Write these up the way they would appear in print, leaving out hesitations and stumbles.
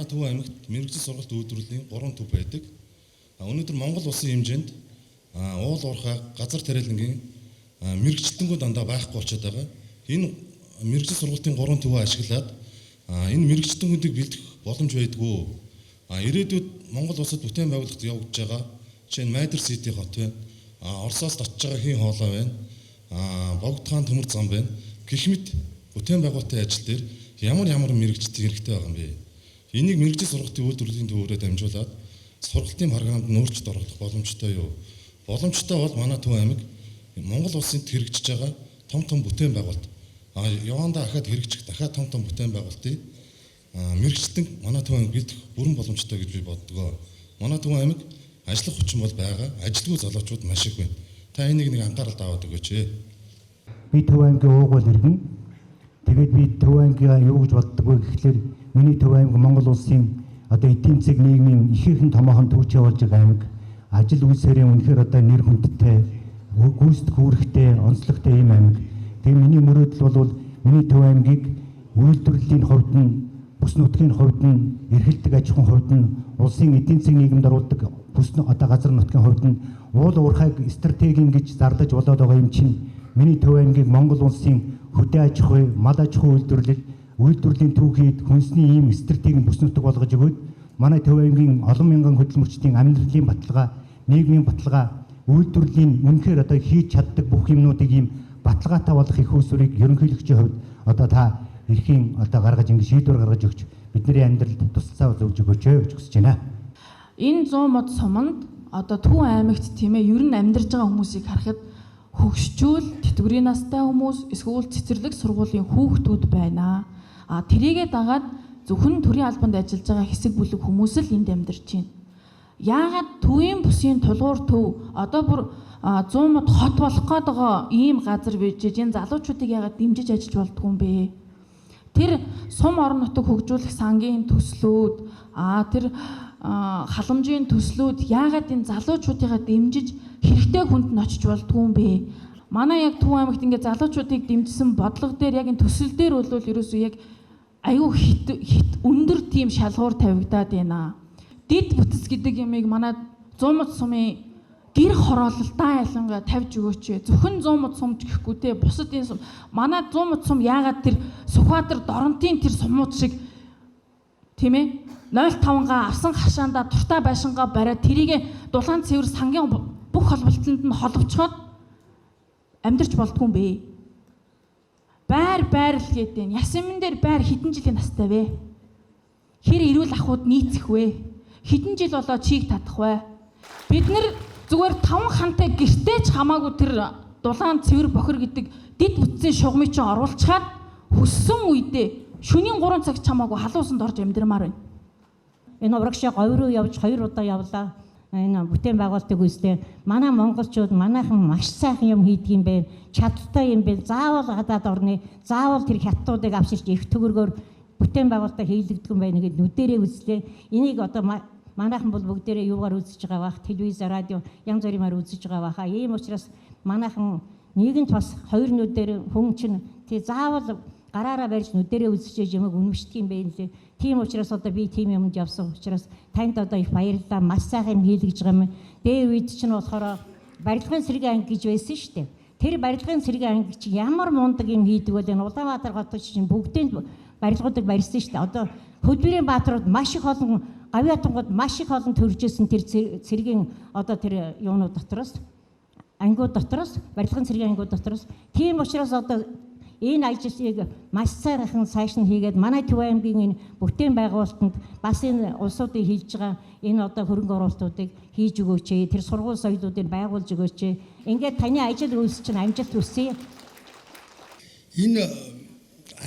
манай Төв аймагт мэрэгжил сургалт үйлдвэрлэлийн 3 төв байдаг. Өнөөдөр Монгол улсын хэмжээнд уул уурхай газар тариалангийн мэрэгчлэнгүүд дандаа байхгүй болчиход байгаа. Энэ мэрэгжил сургалтын 3 төвөө ашиглаад энэ мэрэгчлэнгүүдийг бэлдэх боломж байдгүй. Ирээдүйд Монгол улсад бүтээн байгуулалт явагдаж байгаа. Жишээ нь Майдер Сити хот байна. Оросоос очиж байгаа хийн хоолой байна. Богдхан төмөр зам байна. Гэх мэт бүтээн байгуулалтын ажил дээр ямар мэрэгчлэлт хэрэгтэй байгаа юм бэ? Энийг мэрэгжил сургалтын үйлдвэрлэлийн төвөөрөө дамжуулаад сургалтын програмд нөөцлөлт оруулах боломжтой юу? Боломжтой бол манай Төв аймаг Монгол улсад хэрэгжиж байгаа том бүтээн байгуулалт. Явандаа ахаад хэрэгжих дахиад том бүтээн байгуулалтыг мэрэгчлэн манай Төв аймаг бэлдэх бүрэн боломжтой гэж би боддог. Манай Төв аймаг ажиллах хүчин бол байгаа. Ажилтгүй залуучууд маш их байна. Та энийг нэг анхаарал таваад өгөөч. Би Төв аймгийн уугуул иргэн. Тэгээд би Төв аймгаа юу гэж боддог вэ гэхлээр миний Төв аймаг Монгол улсын одоо эдийн засаг нийгмийн ихээхэн томоохон төвч явуулж байгаа аймаг. Ажил үйлсээрээ үнэхээр одоо нэр хүндтэй, гүйцэтгэх үүрэгтэй, онцлогтой ийм аймаг. Тэгээ миний мөрөөдөл бол миний Төв аймгийг үйлдвэрлэлийн хувьд нь, бүс нутгийн хувьд нь, эрхэлдэг аж ахуйн хувьд нь, улсын эдийн засаг нийгэмд оруулдаг бүс одоо газар нутгийн хувьд нь уул уурхайг стратегийн гэж зардаж болоод байгаа юм чинь миний Төв аймгийг Монгол улсын хөдөө аж ахуй, мал аж ахуй үйлдвэрлэлийн түүхийд хүнсний ийм стратегийн бүс нутаг болгож өгөөд манай Төв аймгийн олон мянган хөдөлмөрчдийн амьдралын баталгаа, нийгмийн баталгаа, үйлдвэрлэлийн үнэхээр одоо хийж чаддаг бүх юмнуудыг ийм баталгаатай болох их усурыг ерөнхийлөгчийн хувьд одоо та эрхийн одоо гаргаж ингэ шийдвэр гаргаж өгч бидний амьдралд тусалцаа зөвж өгөөч гэж хүсэж байна. Энэ 100 мод суманд одоо Төв аймагт тийм ээ ер нь амьдарч байгаа хүмүүсийг харахад хөгшчүүл, тэтгэврийн настай хүмүүс, эсвэл цэцэрлэг сургуулийн хүүхдүүд байна. Тэрийгээ дагаад зөвхөн төрийн албанд ажиллаж байгаа хэсэг бүлэг хүмүүс л энд амьдарч байна. Яагаад Төвийн бүсийн тулгуур төв одоо бүр 100 мод хот болох гээд байгаа ийм газар бийж энэ залуучуудыг яагаад дэмжиж ажиллаж болдгоо юм бэ? Тэр сум орон нутаг хөгжүүлэх сангийн төслүүд тэр халамжийн төслүүд яагаад энэ залуучуудыгаа дэмжиж хэрэгтэй хүнд нь очиж болдгоо юм бэ? Манай яг Төв аймагт ингээд залуучуудыг дэмжсэн бодлого дээр яг энэ төсөл дээр бол ерөөсөө яг аюу хит өндөр тийм шалгуур тавигдаад байна. Дид бүтэц гэдэг ямыг манай 100 мод сумын гэр хороололтаа ялангаа тавьж өгөөч. Зөвхөн 100 мод сум гэхгүй те бусад энэ сум манай 100 мод сум яагаад тэр Сүхбаатар Доронтын тэр сумууд шиг тийм ээ 05-га авсан хашаанда туртаа байшингаа бариад тэрийг дулаан цэвэр сангийн бүх холболтонд нь холбочоод амьдарч болдгоо юм бэ? Байр л гэдэг. Ясмин дээр байр хэдэн жилийн настай вэ? Хэр эрүүл ахуйд нийцэх вэ? Хэдэн жил болоо чийг татах вэ? Бид нэр зүгээр 5 хантай гэртээ ч хамаагүй тэр дулаан цэвэр бохир гэдэг дид бүтцийн шугамыг ч оруулчихад хүссэн үедээ шөнийн 3 цаг чамаагүй халуусанд орж амьдрмаар байна. Энэ урагшаа говь руу явж 2 удаа явлаа. Энэ бүтээн байгуулалтыг үүсдээ манай монголчууд манайхан маш сайхан юм хийдэг юм бэ. Чадтай юм бэ. Заавал гадаад орны, заавал тэр хятадуудыг авчирч их төгөргөөр бүтээн байгуулалтаа хийлэгдэх юм байна гэд нүдэрээ үзлээ. Энийг одоо манайхан бол бүгдээрээ юугаар үзэж байгаа бах, телевиз, радио янз бүрээр үзэж байгаа баха. Ийм учраас манайхан нийгэмд бас 2 нүдээр хүн чинь тий заавал гараараа барьж нүдэрээ үзэж юмэг үнэмшдэг юм байна лээ. Тийм учраас одоо би тийм юмд явсан учраас танд одоо их баярлалаа. Маш сайхан юм хийлгэж байгаа юм. Дээд үед чинь болохоор барилгын сэргийн анги гэж байсан шүү дээ. Тэр барилгын сэргийн анги чи ямар мундаг юм хийдэг вэ? Улаанбаатар хотод чинь бүгдийн барилгуудыг барьсан шүү дээ. Одоо Хөдвэрийн Баатарууд маш их олон гавьяатангууд маш их олон төржсэн тэр цэргийн одоо тэр юунууд дотроос ангиуд дотроос барилгын цэргийн ангиуд дотроос тийм учраас одоо энэ ажлыг маш сайхан сайшин хийгээд манай Төв аймгийн энэ бүтээн байгуулалтанд бас энэ улсуудыг хийж байгаа энэ одоо хөрөнгө оруулалтуудыг хийж өгөөч. Тэр сургууль соёлуудыг байгуулж өгөөч. Ингээд таны ажил үйлс чинь амжилт хүсье. Энэ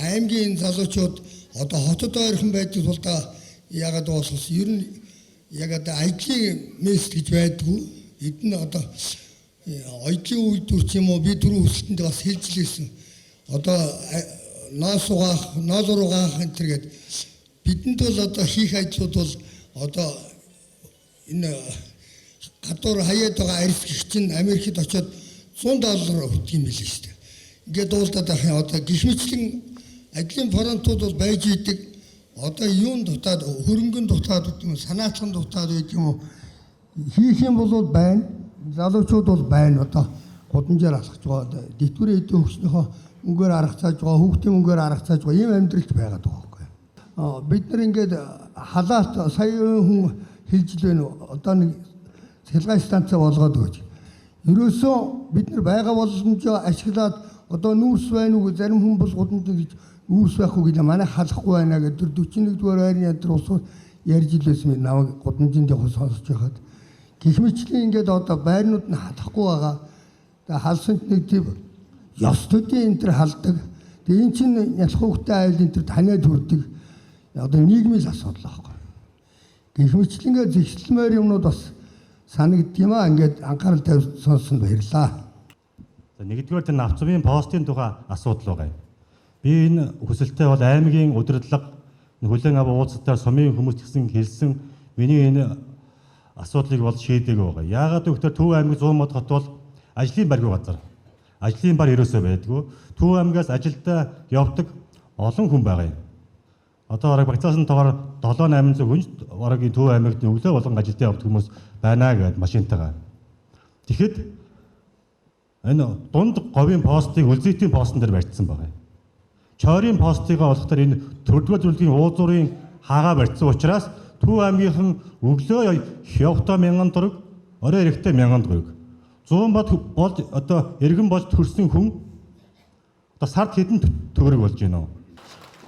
аймгийн залуучууд одоо хотод ойрхон байдаг тул ягаад болохос ер нь яг одоо ажлын мест гэж байдгүй. Эдэн одоо ажлын үйлдвэрч юм уу би түрүү хүсэлтэнд бас хэлж лээсэн. Одоо наас угаах энэ төргээд бидэнд бол одоо хийх ажлууд бол одоо энэ гадуур хаяад байгаа арьс гэх чинь Америкт очиод $100 өгдөг юм билээ шүү дээ. Ингээд уулдаад ахын одоо гихмичлэн ажлын фронтууд бол байж идэг. одоо юун дутаад хөрөнгөн дутаад гэдэг юм санаачхан дутаад байдаг юм уу хийх юм бол байна залуучууд бол байна одоо гудамжаар алхаж байгаа дэвтгүүрээ эдийн хөгжнөөхөө мөнгөөр аргацааж байгаа хүүхдийн мөнгөөр аргацааж байгаа ийм амьдралд байгаад байгаа байхгүй бид нар ингээд халаат сая хүн хэлж л байна одоо нэг цэлгай станц болгоод өгч ерөөсөө бид нар байгаа боломжоо ашиглаад одоо нүүрс байна уу зарим хүн бол гудамж гэж нүүрс байх уу гэж манай халахгүй байна гэдэг 41-р байрны ядар усууд ярьж илсэн юм намайг гудамжинд явах сонсож байхад гэх мэтчлэн ингээд одоо байрнууд нь халахгүй байгаа тэгээ халсанд нэг тийм ёс төдий энэ төр халдаг тэгээ эн чинь ялах хөөхтэй айл энэ төр таниад хүрдэг одоо нийгмийн асуудал байхгүй гэх мэтчлэнгээ зэгсэлмээр юмнууд бас санагддгийм аа ингээд анхаарал тавьж сонссон баярлаа. За нэгдүгээр тэр навцмын постын тухай асуудал байгаа юм. Би энэ хүсэлтэд бол аймгийн удирдлага хүлээн авах уулзалтаар сумын хүмүүс гэсэн хэлсэн миний энэ асуудлыг бол шийдээг байгаа. Яагаад гэвэл Төв аймаг 100 мод хот бол ажлын баргүй газар. Ажлын бар ерөөсөө байдгүй. Төв аймагаас ажилдаа явдаг олон хүн байгаа юм. Одоо бараг багцаасан тоогоор 7-800 хүн барагийн Төв аймагт өглөө болгон ажилдаа явдаг хүмүүс байна гэд машинтайгаа. Тэгэхэд энэ дунд говийн постыг үлзийтийн постн дээр барьсан байгаа юм. Чойрын постыгаа болохоор энэ төрөлгөө зөвлөгийн уулзуурын хаагаа барьсан учраас Төв аймгийнхан өглөө явахдаа 1000 төгрөг, орой ирэхдээ 1000 төгрөг. 100 бод бол одоо иргэн болж төрсэн хүн одоо сард хэдэн төгрөг болж байна уу?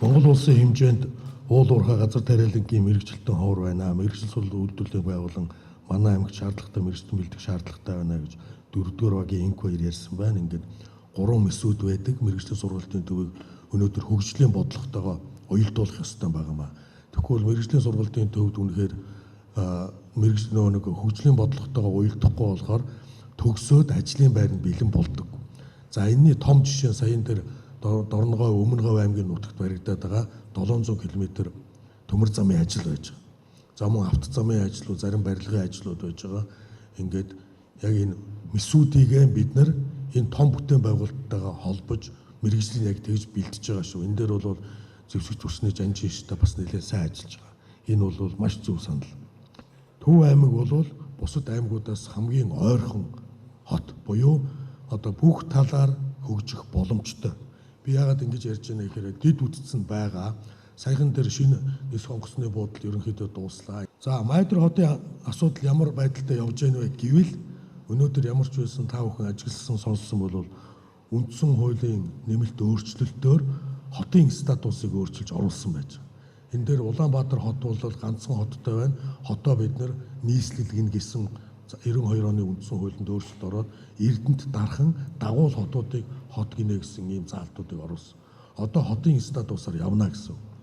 Монгол улсын хэмжээнд уул уурхай газар тариалангийн мэрэгчлэлтэн ховор байна. Мэрэгжил сурвалж үйлдвэрлэлийг байгуулан манай аймагт шаардлагатай мэрэгчлэн бэлдэх шаардлагатай байна гэж 4-р багийн инк баяр ярьсан байна. Ингээд 3 мэсүүд байдаг. Мэрэгчлэн сургалтын төвийг өнөөдөр хөгжлийн бодлоготойгоо уялдуулах ёстой байгаамаа. Тэгвэл мэрэгжлийн сургалтын төвд үнэхээр мэрэгжлийн нэг хөгжлийн бодлоготойгоо уялдахгүй болохоор төгсөөд ажлын байранд бэлэн болдог. За энэний том жишээ саяын дээр Дорногой Өмнөгов аймгийн нутагт баригдаад байгаа 700 км төмөр замын ажил байж байгаа. За мөн авто замын ажлууд, зарим барилгын ажлууд байж байгаа. Ингээд яг энэ мэсүүдийг бид нар энэ том бүтээн байгуулалттайгаа холбож мэрэгжлийн яг тэгж бэлдэж байгаа шүү. Энэ дээр бол зэвсэгч төсний жанжин штаб бас нэлээд сайн ажиллаж байгаа. Энэ бол маш зөв санал. Төв аймаг бол бусад аймагуудаас хамгийн ойрхон хот буюу одоо бүх талаар хөгжих боломжтой. Би яагаад ингэж ярьж байна гэхээр дид үтцэн байгаа. Саяхан дээр шинэ нийс хонгоцны буудал ерөнхийдөө дууслаа. За Майдр хотын асуудал ямар байдалтай явж байна вэ гэвэл өнөөдөр ямар ч байсан та бүхэн ажигласан сонссон бол үндсэн хуулийн нэмэлт өөрчлөлтөөр хотын статусыг өөрчилж оруулсан байж байгаа. Энэ дээр Улаанбаатар хот бол ганцхан хоттой байна. Хотоо бид нар нийслэлгэн гэсэн 92 оны үндсэн хуулинд өөрчлөлт ороод Эрдэнэт дархан дагуул хотуудыг хот гинэ гэсэн ийм заалтуудыг оруулсан. Одоо хотын статусаар явна гэсэн.